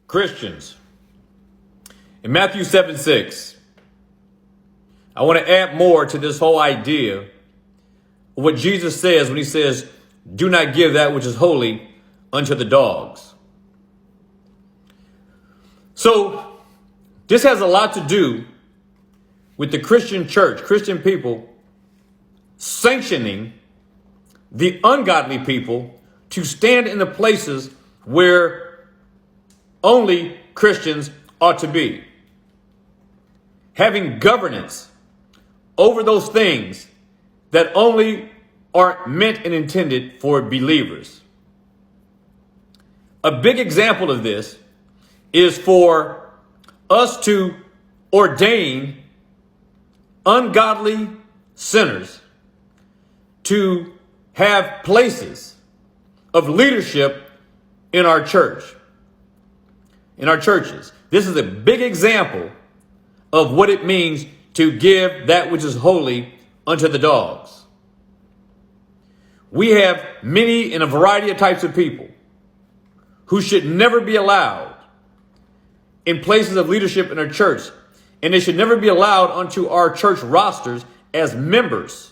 Christians. In Matthew 7:6, I want to add more to this whole idea of what Jesus says when he says, do not give that which is holy unto the dogs. So this has a lot to do with the Christian church, Christian people sanctioning the ungodly people to stand in the places where only Christians ought to be. Having governance over those things that only are meant and intended for believers. A big example of this is for us to ordain ungodly sinners to have places of leadership in our church, in our churches. This is a big example of what it means to give that which is holy unto the dogs. We have many and a variety of types of people who should never be allowed in places of leadership in our church, and they should never be allowed onto our church rosters as members,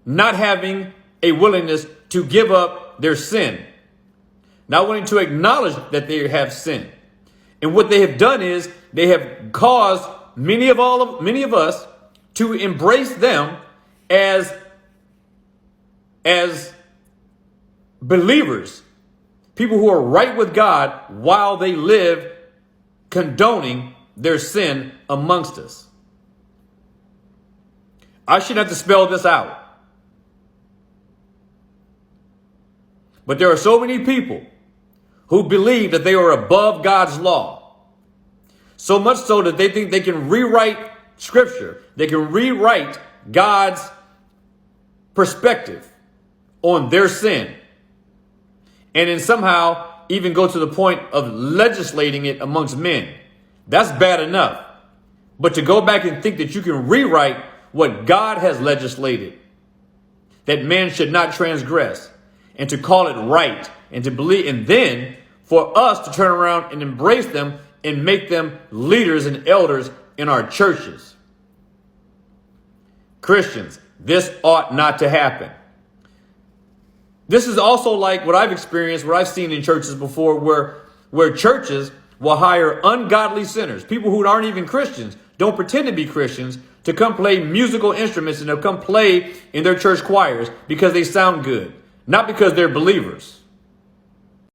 not having a willingness to give up their sin, not wanting to acknowledge that they have sinned. And what they have done is they have caused many of us to embrace them as believers, people who are right with God while they live condoning their sin amongst us. I shouldn't have to spell this out. But there are so many people who believe that they are above God's law. So much so that they think they can rewrite Scripture. They can rewrite God's perspective on their sin. And then somehow even go to the point of legislating it amongst men. That's bad enough. But to go back and think that you can rewrite what God has legislated, that man should not transgress, and to call it right, and to believe, and then for us to turn around and embrace them and make them leaders and elders in our churches. Christians, this ought not to happen. This is also like what I've experienced, what I've seen in churches before, where churches will hire ungodly sinners, people who aren't even Christians, don't pretend to be Christians, to come play musical instruments and they'll come play in their church choirs because they sound good, not because they're believers.